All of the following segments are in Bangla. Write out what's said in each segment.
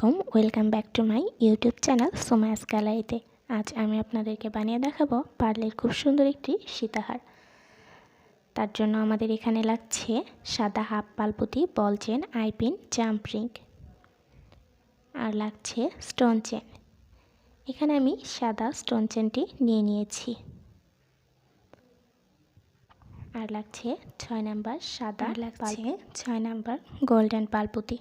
আলাইকুম, welcome back to my YouTube channel Sumaya's গ্যালারিতে। আজ আমি আপনাদেরকে বানিয়ে দেখাবো পার্লের খুব সুন্দর একটি সীতাহার। তার জন্য আমাদের এখানে লাগছে সাদা হাফ পালপুতি, ball chain, eye pin, jump ring আর লাগছে স্টোন চেন। এখানে আমি সাদা স্টোন চেনটি নিয়ে নিয়েছি। আর লাগছে 6 নাম্বার সাদা, লাগছে 6 নাম্বার গোল্ডেন পালপুতি।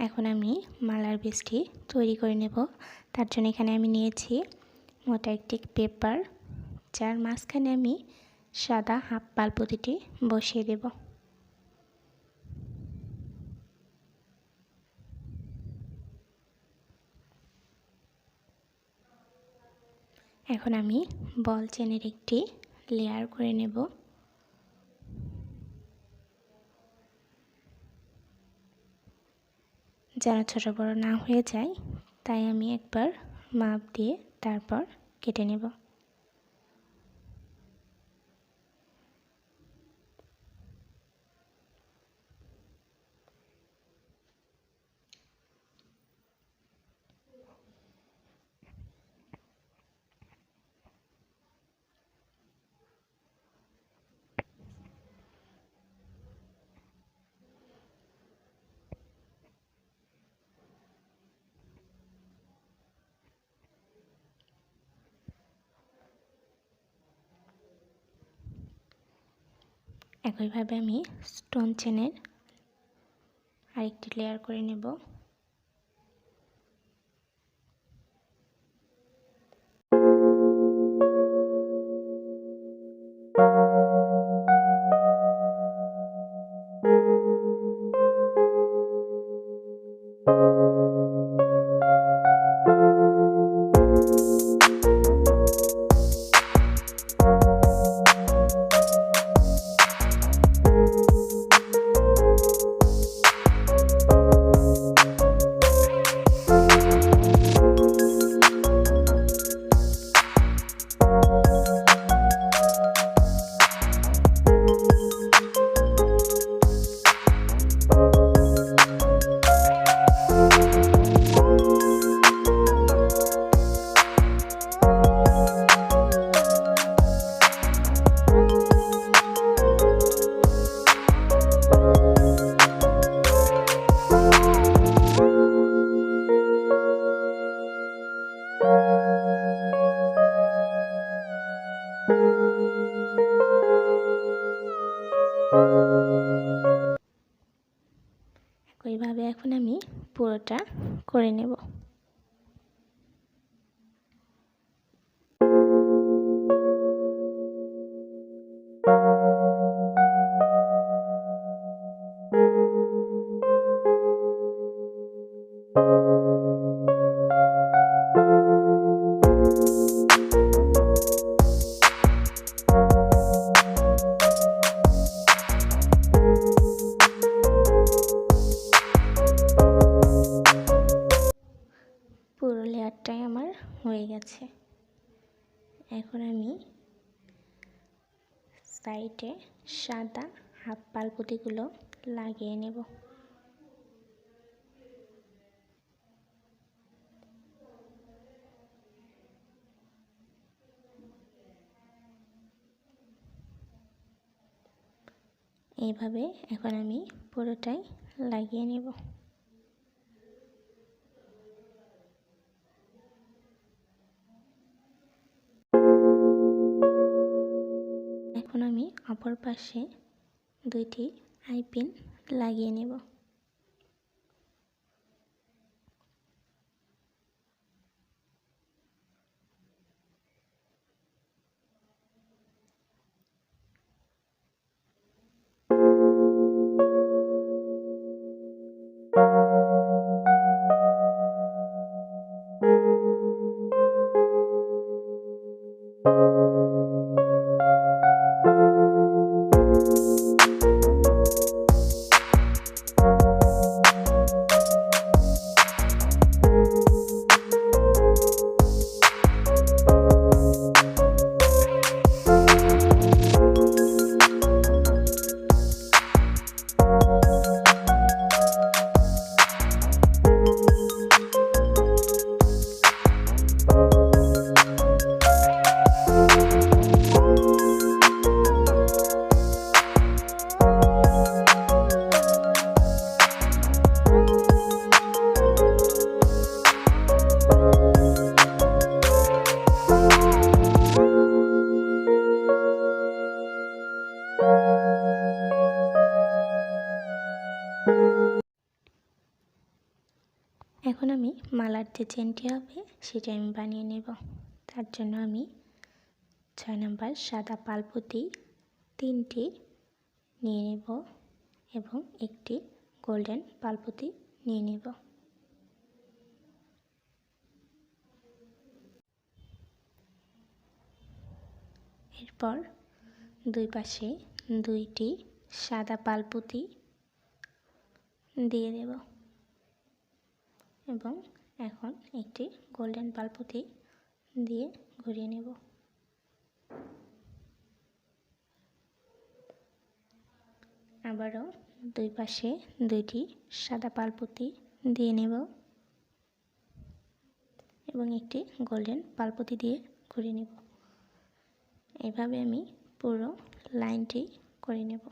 এখন আমি মালার বেসটি তৈরি করে নেব। তার জন্য এখানে আমি নিয়েছি মোটা একটি পেপার, যার মাঝখানে আমি সাদা হাফ পালপুতিটি বসিয়ে দেব। এখন আমি বল চেনের একটি লেয়ার করে নেব। যেন ছোট বড় না হয়ে যায়, তাই আমি একবার মাপ দিয়ে তারপর কেটে নেব। একইভাবে আমি স্টোন চেনের আরেকটি লেয়ার করে নেব। একইভাবে এখন আমি পুরোটা করে নেব। পুরো লেয়ারটাই আমার হয়ে গেছে। এখন আমি সাইডে সাদা হাফ পালপুতিগুলো লাগিয়ে নেব। এইভাবে এখন আমি পুরোটাই লাগিয়ে নেব। এখন আমি অপর পাশে দুইটি আইপিন লাগিয়ে নেব। এখন আমি মালার যে চেনটি হবে সেটা আমি বানিয়ে নেব। তার জন্য আমি 6 নম্বর সাদা পালপুতি 3টি নিয়ে নেব এবং একটি গোল্ডেন পালপুতি নিয়ে নেব। এরপর দুই পাশে 2টি সাদা পালপুতি দিয়ে দেব এবং এখন একটি গোল্ডেন পালপুতি দিয়ে ঘুরিয়ে নেব। আবারও দুই পাশে 2টি সাদা পালপুতি দিয়ে নেব এবং একটি গোল্ডেন পালপুতি দিয়ে ঘুরিয়ে নেব। এভাবে আমি পুরো লাইনটি করে নেব।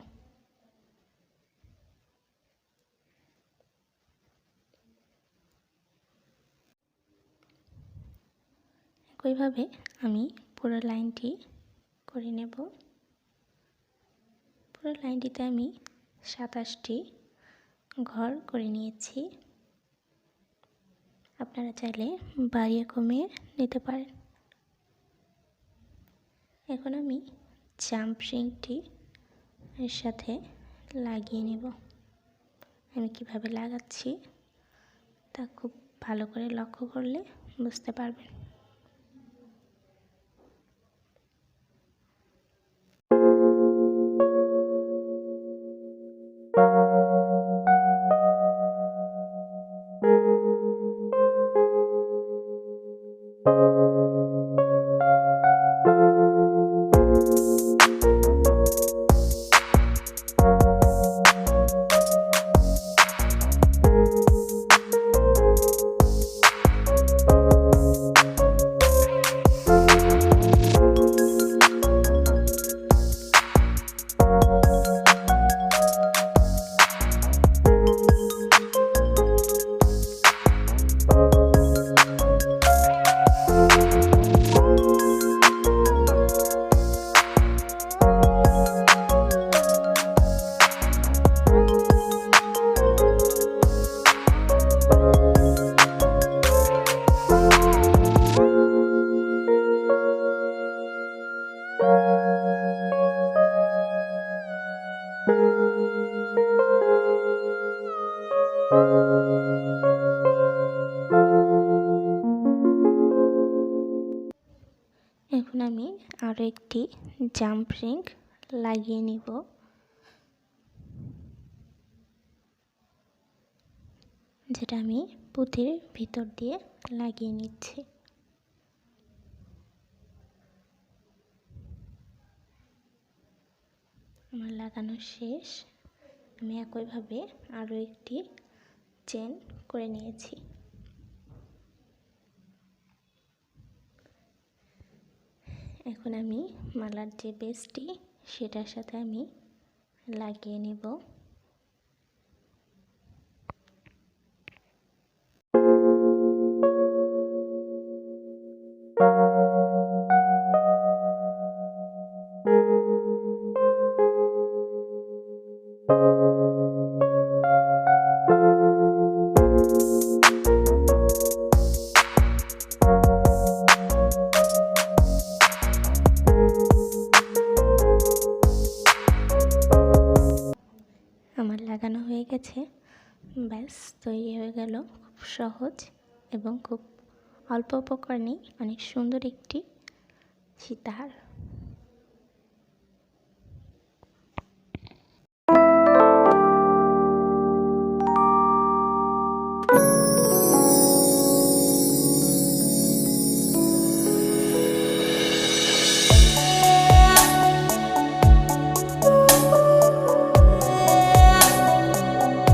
একইভাবে আমি পুরো লাইনটি করে নেব। পুরো লাইনটিতে আমি 27টি ঘর করে নিয়েছি। আপনারা চাইলে বাড়িয়ে কমিয়ে নিতে পারেন। এখন আমি জাম্প রিংটি এর সাথে লাগিয়ে নেব। আমি কিভাবে লাগাচ্ছি তা খুব ভালো করে লক্ষ্য করলে বুঝতে পারবেন। এখন আমি আরও একটি জাম্প রিং লাগিয়ে নিব। যেটা আমি পুঁতির ভিতর দিয়ে লাগিয়ে নিচ্ছি। আমার লাগানো শেষ। আমি একইভাবে আরও একটি চেন করে নিয়েছি। এখন আমি মালার যে বেসটি সেটার সাথে আমি লাগিয়ে নেব। আমার লাগানো হয়ে গেছে। ব্যাস তৈরি হয়ে গেল খুব সহজ এবং খুব অল্প উপকরণেই অনেক সুন্দর একটি সীতাহার।